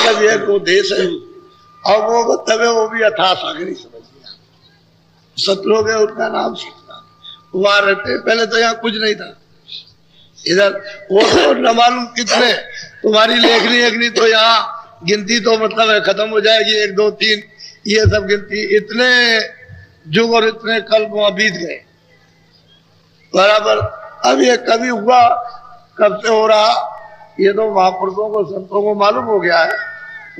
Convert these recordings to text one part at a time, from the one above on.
मतलब ये को देश है और वो मतलब है वो भी अथाह सागरी समझ लिया। सतलोक है उनका नाम सतनाम। वहां रहते पहले तो यहाँ कुछ नहीं था इधर। वो तो न मालूम कितने तुम्हारी लेखनी तो यहाँ गिनती तो मतलब है खत्म हो जाएगी 1 2 3 ये सब गिनती इतने युग और इतने कल वहां बीत गए बराबर। अब ये कभी हुआ कब से हो रहा ये तो महापुरुषों को संतों को मालूम हो गया है।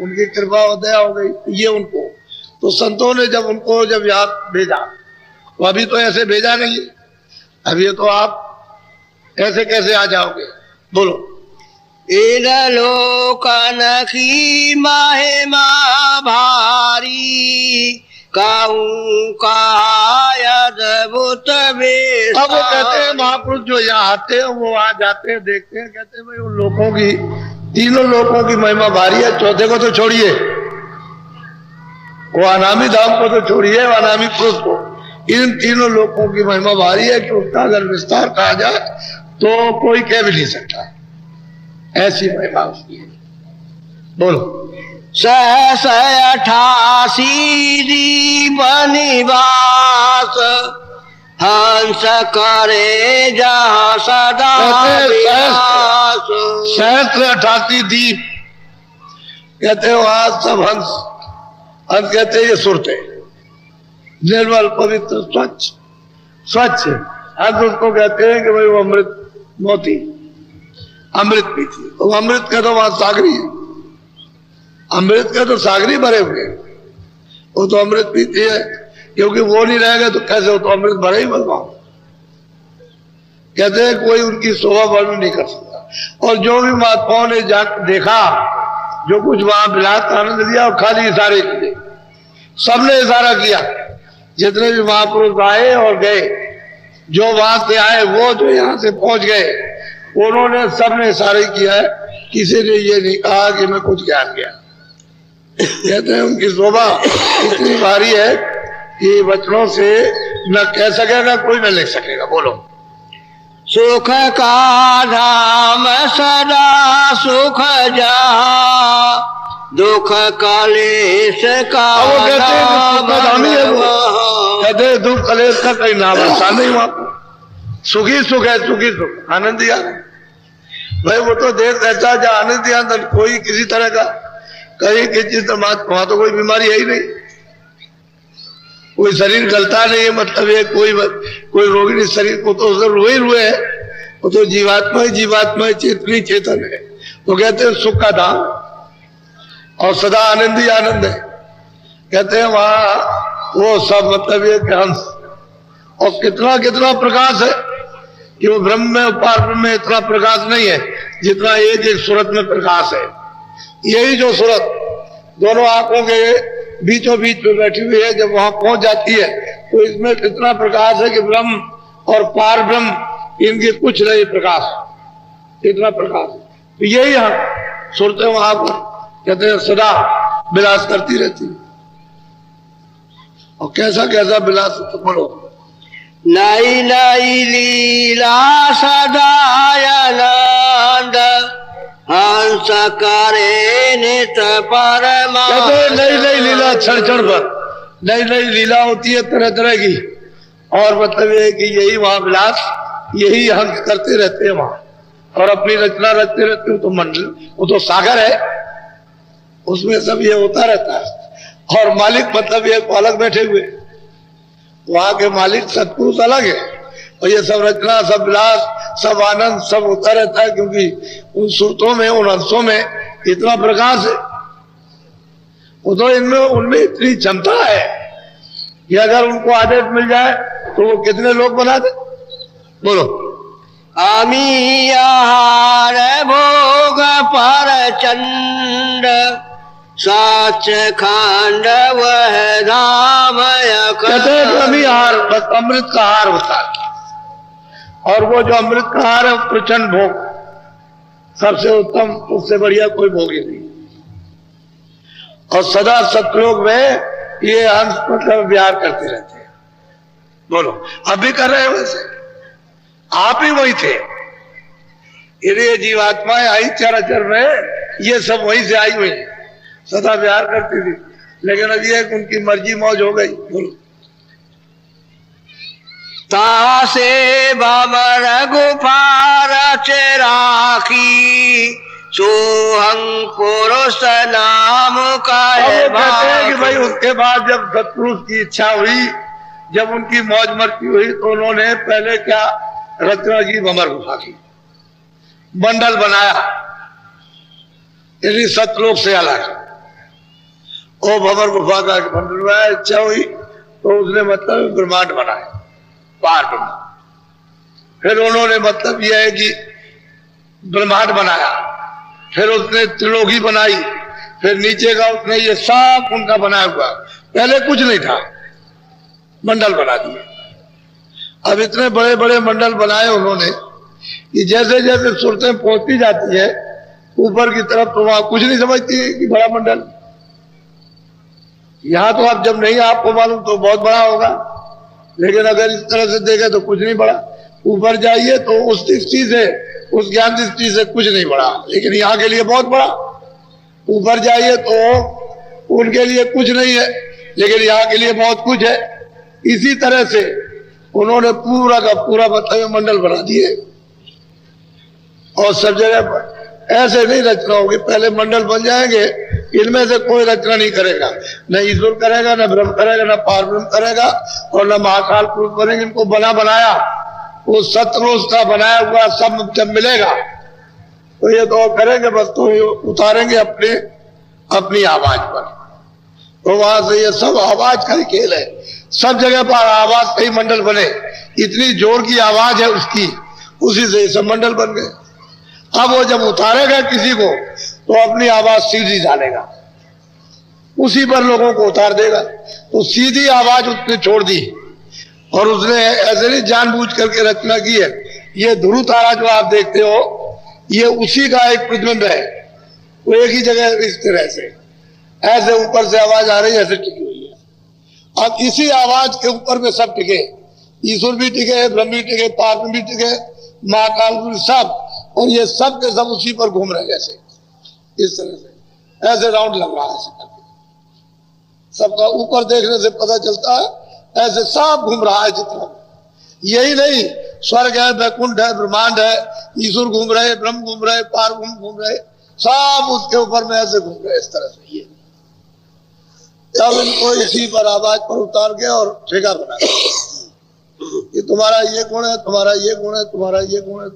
उनकी कृपा और दया हो गई ये उनको। तो संतों ने जब उनको जब यहाँ भेजा तो अभी तो ऐसे भेजा नहीं है। अब ये तो आप ऐसे कैसे आ जाओगे बोलो। इन लोकन की महिमा भारी कहूँ का अद्भुत विस्तार। अब वो कहते हैं महापुरुष जो यहाँ आते हैं वो आ जाते हैं देखते हैं कहते हैं भाई उन लोगों की तीनों लोगों की महिमा भारी है। चौथे को तो छोड़िए वो अनामी धाम को तो छोड़िए अनामी पुरुष को इन तीनों लोगों की महिमा भारी है कि उसका अगर विस्तार कहा जाए तो कोई कह भी नहीं सकता ऐसी महिमा उसकी है। बोलो। 88 निवास हंस करे जहाँ सदा 88 दीप कहते हो आज सब हंस हंस कहते हैं ये सुरते निर्मल पवित्र स्वच्छ हंस उसको कहते हैं कि भाई वो अमृत मोती अमृत पीती तो अमृत का तो वहां सागरी है। अमृत का तो सागरी भरे हुए वो तो अमृत पीती है क्योंकि वो नहीं रहेगा तो कैसे हो तो अमृत भरे ही बनवाओ। कहते हैं कोई उनकी शोभा वर्णन नहीं कर सकता। और जो भी महात्माओं ने देखा जो कुछ वहां विलास आनंद लिया और खाली इशारे किए सबने इशारा किया। जितने भी महापुरुष आए और गए जो वहां से आए वो जो यहाँ से पहुंच गए उन्होंने सबने इशारे किया है। किसी ने ये नहीं कहा कि मैं कुछ ज्ञान गया। कहते हैं उनकी शोभा इतनी भारी है कि वचनों से न कह सकेगा कोई न लिख सकेगा। बोलो। सुख का धाम सदा सुख जहाँ दुख कलेश का नाम कहते हैं दुख कलेश का कहीं नाम आसान नहीं हुआ। सुखी सुख है सुखी सुख आनंद यार भाई वो तो देर रहता है जहाँ आनंद यार कोई किसी तरह का कहीं किसी वहां तो कोई बीमारी है ही नहीं कोई शरीर गलता नहीं है। मतलब ये कोई रोगी नहीं शरीर को तो उधर रुए रुए है वो तो जीवात्मा चेतनी चेतन है। तो कहते हैं सुख का धाम और सदा आनंद ही आनंद है। कहते हैं वहां वो सब मतलब ये हंस और कितना कितना प्रकाश है कि वो ब्रह्म में पार ब्रह्म में इतना प्रकाश नहीं है जितना एक एक सूरत में प्रकाश है। यही जो सूरत दोनों आंखों के बीचों बीच में बैठी हुई है जब वहां पहुंच जाती है तो इसमें इतना प्रकाश है कि ब्रह्म और पार ब्रह्म इनके कुछ नहीं प्रकाश इतना प्रकाश। तो यही हम सूरतें वहां पर कहते हैं सदा विलास करती रहती है। और कैसा कैसा विलास तो बोलो। नई नई लीला सदानंद हंस करे नित परमा। नई नई लीला क्षण क्षण पर नई नई लीला होती है तरह तरह की। और मतलब ये कि यही वहां विलास यही हंस करते रहते हैं वहां और अपनी रचना रचते रहते हो। तो मंडल वो तो सागर है उसमें सब ये होता रहता है। और मालिक मतलब ये अलग बैठे हुए वहां के मालिक सतपुरुष अलग है और ये सब रचना सब विलास सब आनंद सब होता रहता है क्योंकि उन सूरतों में उन अंशों में इतना प्रकाश है। वो तो इनमें उनमें इतनी क्षमता है कि अगर उनको आदेश मिल जाए तो वो कितने लोग बना दे। बोलो। अमी आहार भोग पर चंड साच खंड वह धाम। कहते हैं कि अमी आहार बस अमृत का आहार होता है और वो जो अमृत का आहार है प्रचंड भोग सबसे उत्तम उससे बढ़िया कोई भोग ही नहीं। और सदा सतलोक में ये हंस मतलब विहार करते रहते हैं। बोलो। अब भी कर रहे हैं वैसे आप ही वही थे। ये जीवात्माएं आई चराचर में ये सब वहीं से आई हुई है। सदा प्यार करती थी, लेकिन अब ये है कि उनकी मर्जी मौज हो गई। बोलो। तासे बबर गुफार राखी सोहं पुरुष नाम का है। कहते हैं कि भाई उसके बाद जब सतपुरुष की इच्छा हुई, जब उनकी मौज मस्ती हुई, तो उन्होंने पहले क्या रचना की, भंवर गुफा की मंडल बनाया, यानी सतलोक से अलग। और भंवर गुफा का मंडल बनाया, इच्छा हुई तो उसने मतलब ब्रह्मांड बनाया, पार ब्रह्मांड। फिर उन्होंने मतलब यह है कि ब्रह्मांड बनाया, फिर उसने त्रिलोकी बनाई, फिर नीचे का उसने ये सब उनका बनाया हुआ, पहले कुछ नहीं था, मंडल बना दिए। अब इतने बड़े बड़े मंडल बनाए उन्होंने कि जैसे जैसे सूरतें पहुंचती जाती है ऊपर की तरफ, तो वहां कुछ नहीं समझती है कि बड़ा मंडल। यहां तो आप जब नहीं आपको मालूम तो बहुत बड़ा होगा, लेकिन अगर इस तरह से देखे तो कुछ नहीं बड़ा। ऊपर जाइए तो उस दृष्टि से, उस ज्ञान दृष्टि से कुछ नहीं बड़ा, लेकिन यहाँ के लिए बहुत बड़ा। ऊपर जाइए तो उनके लिए कुछ नहीं है, लेकिन यहाँ के लिए बहुत कुछ है। इसी तरह से उन्होंने पूरा का पूरा मतलब मंडल बना दिए, और सब जगह पर ऐसे नहीं रचना होगी, पहले मंडल बन जाएंगे, इनमें से कोई रचना नहीं करेगा, न ईश्वर करेगा, न ब्रह्म करेगा, न पार ब्रह्म करेगा, और न महाकाल पुरुष बनेंगे। इनको बना बनाया वो सतरोज का बनाया हुआ सब जब मिलेगा तो ये तो करेंगे बस, तो ये उतारेंगे अपनी आवाज पर। तो वहां से ये सब आवाज का ही खेल है, सब जगह पर आवाज का ही मंडल बने, इतनी जोर की आवाज है उसकी, उसी से सब मंडल बन गए। अब वो जब उतारेगा किसी को तो अपनी आवाज सीधी डालेगा, उसी पर लोगों को उतार देगा। तो सीधी आवाज उसने छोड़ दी, और उसने ऐसे नहीं जानबूझ करके रचना की है। ये ध्रुव तारा जो आप देखते हो, ये उसी का एक प्रतिबिंब है, वो एक ही जगह इस तरह से ऐसे ऊपर से आवाज आ रही है, ऐसे टिकी हुई है। अब इसी आवाज के ऊपर में सब टिके, ईश्वर भी टिके, ब्रह्म भी टिके, पाप भी टिके, महाकाल भी, सब, और ये सब के सब उसी पर घूम रहे हैं, जैसे इस तरह से ऐसे राउंड लग रहा है, ऐसे करके सबका ऊपर देखने से पता चलता है, ऐसे सब घूम रहा है जितना। यही नहीं, स्वर्ग है, वैकुंठ है, ब्रह्मांड है, ईश्वर घूम रहे, ब्रह्म घूम रहे, पार घूम रहे, सब उसके ऊपर में ऐसे घूम रहे, इस तरह से। ये अब इनको इसी पर आवाज पर उतार के और ठेका बना कि तुम्हारा ये गुण है, तुम्हारा ये गुण है, तुम्हारा ये गुण है,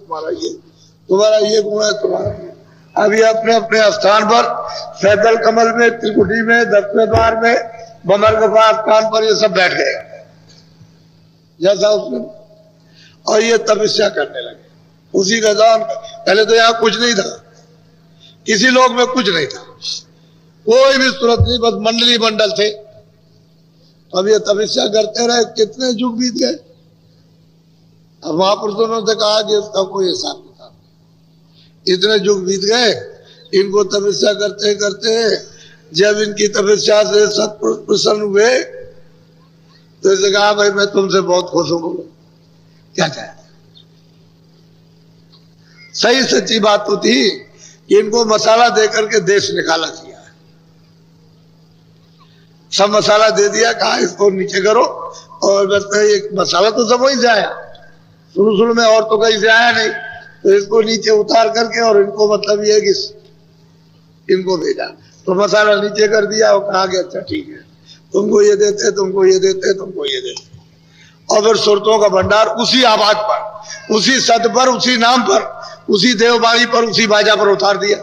तुम्हारा ये गुण है, तुम्हारा। अभी अपने अपने स्थान पर, सैदल कमल में, त्रिकुटी में, दक्षिण द्वार में, भंवर गुफा स्थान पर ये सब बैठ गए जैसा उसने, और ये तपस्या करने लगे उसी का दान। पहले तो यहाँ कुछ नहीं था, किसी लोग में कुछ नहीं था, कोई भी सूरत नहीं, बस मंडली मंडल थे। अब ये तपस्या करते रहे, कितने युग बीत गए। अब महापुरुषों ने कहा कि इसका कोई हिसाब किताब, इतने युग बीत गए, इनको तपस्या करते करते जब इनकी तपस्या से सतपुरुष प्रसन्न हुए तो इसे कहा भाई मैं तुमसे बहुत खुश हूं, बोलो क्या चाहे। सही सच्ची बात तो थी कि इनको मसाला देकर के देश निकाला किया, सब मसाला दे दिया, कहा इसको नीचे करो, और बस एक मसाला तो सब वहीं से आया, शुरू में और तो कहीं से आया नहीं, तो इसको नीचे उतार करके और इनको मतलब ये कि इनको भेजा, तो मसाला नीचे कर दिया और कहा कि अच्छा ठीक है, तुमको ये देते, तुमको ये देते, तुमको ये देते। और फिर सुरतों का भंडार उसी आवाज पर, उसी सद पर, उसी नाम पर, उसी देवबाड़ी पर, उसी बाजा पर उतार दिया,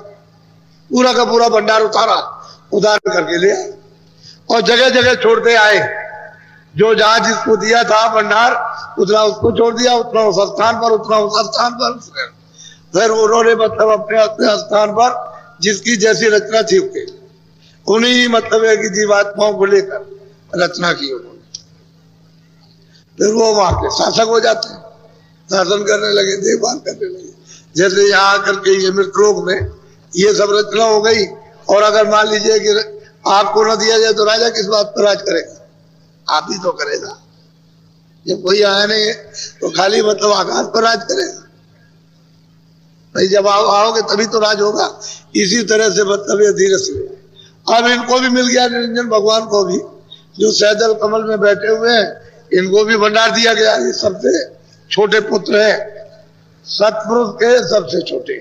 पूरा का पूरा भंडार उतार करके ले आए, और जगह जगह छोड़ते आए। जो जहां जिसको दिया था भंडार, उतना उसको छोड़ दिया, उतना उस स्थान पर, उतना उस स्थान पर। फिर उन्होंने मतलब अपने अपने स्थान पर जिसकी जैसी रचना थी उन्हीं मतलब है कि जीवात्माओं को लेकर रचना की उन्होंने। फिर वो वहां के शासक हो जाते हैं, शासन करने लगे, देखभाल करने लगे। जैसे यहाँ आकर के ये मृतलोक में ये सब रचना हो गई, और अगर मान लीजिए कि आपको न दिया जाए तो राजा किस बात पर राज करेगा? आप ही तो करेगा। जब कोई आया नहीं है तो खाली मतलब आकाश पर राज करेगा भाई, जब आओगे तभी तो राज होगा। इसी तरह से मतलब ये धीरे से अब इनको भी मिल गया, निरंजन भगवान को भी, जो सैदल कमल में बैठे हुए हैं, इनको भी भंडार दिया गया। ये सबसे छोटे पुत्र हैं, सतपुरुष के सबसे छोटे,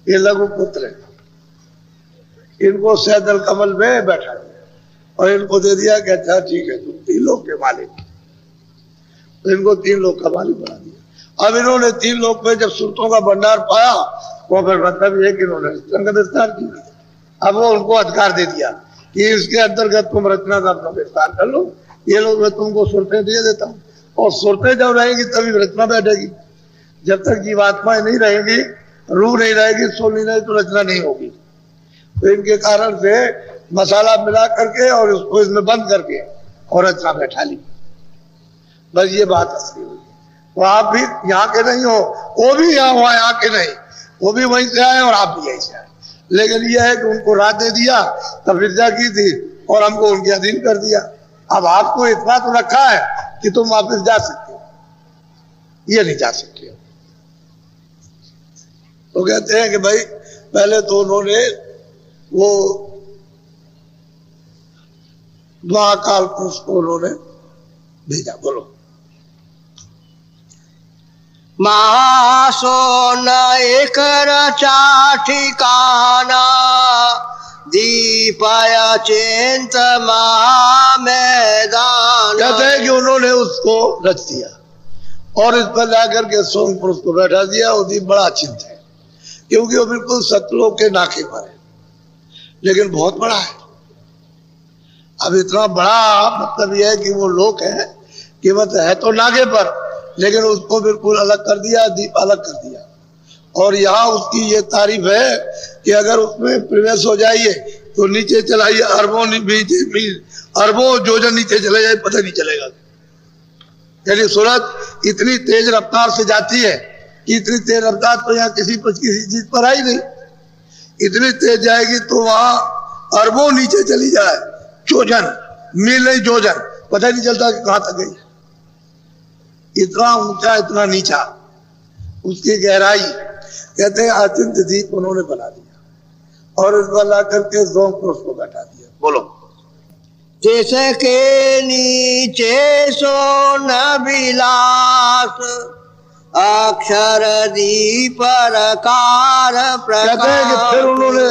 ये लघु पुत्र है। इनको सैदल कमल में बैठा दिया और इनको दे दिया कि अच्छा ठीक है, तुम 3 लोक के मालिक। तो इनको 3 लोक का मालिक बना दिया। अब इन्होंने 3 लोक में जब सुरतों का भंडार पाया, वो फिर मतलब ये कि इन्होंने संगत विस्तार की। अब वो उनको अधिकार दे दिया कि इसके अंतर्गत तुम रचना का अपना विस्तार कर लो, ये लोग मैं तुमको सुरतें दे देता हूँ, और सुरतें जब रहेगी तभी रचना बैठेगी। जब तक जीवात्माएं नहीं रहेगी, रूह नहीं रहेगी, सोल नहीं रहेगी, तो रचना नहीं होगी। तो इनके कारण से मसाला मिला करके और उसको इसमें बंद करके और रचना बैठा ली। बस ये बात असली हुई। तो आप भी यहाँ के नहीं हो, वो भी यहाँ हुआ, यहाँ के नहीं, वो भी वहीं से आए और आप भी यहीं से आए। लेकिन यह है कि उनको राह दे दिया, तपस्या की थी और हमको उनके अधीन कर दिया। अब आपको इतना तो रखा है कि तुम वापस जा सकते हो, ये नहीं जा सकते। तो कहते हैं कि भाई पहले तो उन्होंने वो महाकाल पुरुष को उन्होंने भेजा। बोलो। महासोन एक रचा ठिकाना, दीपाय चिंत महामैदान। कहते हैं कि उन्होंने उसको रच दिया और इस पर जाकर के सोम पुरुष को बैठा दिया। वो दीप बड़ा चिंत है, क्योंकि वो बिल्कुल सतलोक के नाके पर है, लेकिन बहुत बड़ा है। अब इतना बड़ा मतलब यह है कि वो लोक है कि मतलब है तो नाके पर, लेकिन उसको बिल्कुल अलग कर दिया, दीप अलग कर दिया। और यहाँ उसकी ये तारीफ है कि अगर उसमें प्रवेश हो जाइए तो नीचे चलाइए, अरबों जोजन नीचे चले जाए, पता नहीं चलेगा। यानी सूरत इतनी तेज रफ्तार से जाती है कि इतनी तेज रफ्तार तो यहाँ किसी चीज पर आई नहीं। इतनी तेज जाएगी तो वहां अरबों नीचे चली जाए, जोजन, मील नहीं जोजन, पता नहीं चलता कि कहां तक गई। इतना ऊंचा इतना नीचा, उसकी गहराई। कहते हैं अचिंत दीप उन्होंने बना दिया और इस पर ला करके सोम पुरुष को बैठा दिया। बोलो। जिसके नीचे सोन विलास, अक्षर दीप कार प्रकाश। कहते हैं कि फिर उन्होंने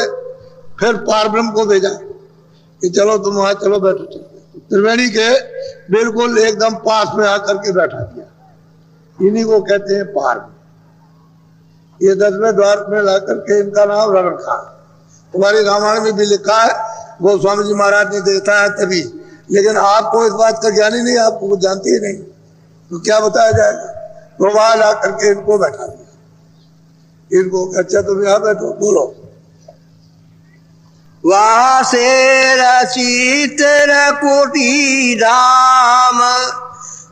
फिर पारब्रह्म को भेजा कि चलो तुम वहां चलो, बैठो। त्रिवेणी के बिल्कुल एकदम पास में आकर के बैठा दिया। इन्हीं को कहते हैं पारब्रह्म। ये 10वें द्वार में ला करके इनका नाम रण रखा। तुम्हारी रामायण में भी लिखा है, गोस्वामी जी महाराज ने देखा है तभी, लेकिन आपको इस बात का ज्ञान ही नहीं, आपको कुछ जानते ही नहीं, तो क्या बताया जाएगा। तो वहां ला करके इनको बैठा दिया। इनको अच्छा तुम यहाँ बैठो। बोलो। वहाँ से रचित कुटी धाम,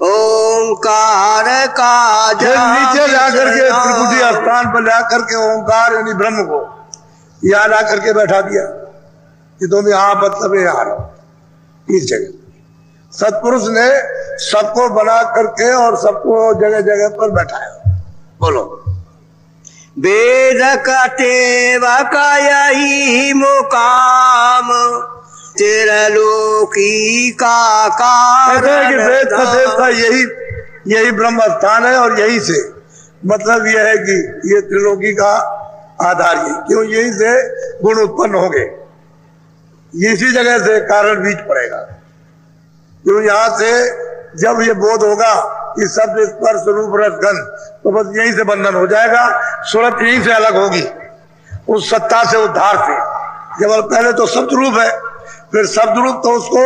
ओंकार का नीचे जाकर के त्रिकुटी स्थान पर जाकर के ओंकार यानी ब्रह्म को यहाँ ला करके बैठा दिया कि तुम यहाँ मतलब यहाँ रहो। इस जगह सतपुरुष ने सबको बना करके और सबको जगह जगह पर बैठाया। बोलो। वेद कटेवक यही मुकाम, त्रिलोकी का यही ब्रह्म स्थान है और यही से मतलब यह है कि ये त्रिलोकी का आधार ही, क्यों यहीं से गुण उत्पन्न होंगे, इसी जगह से कारण बीज पड़ेगा। क्यों यहाँ से जब ये बोध होगा कि शब्द स्पर्श रूप रस गंध, तो बस यहीं से बंधन हो जाएगा। सूरत यहीं से अलग होगी उस सत्ता से, उद्धार से। केवल पहले तो शब्द रूप है, फिर शब्द रूप तो उसको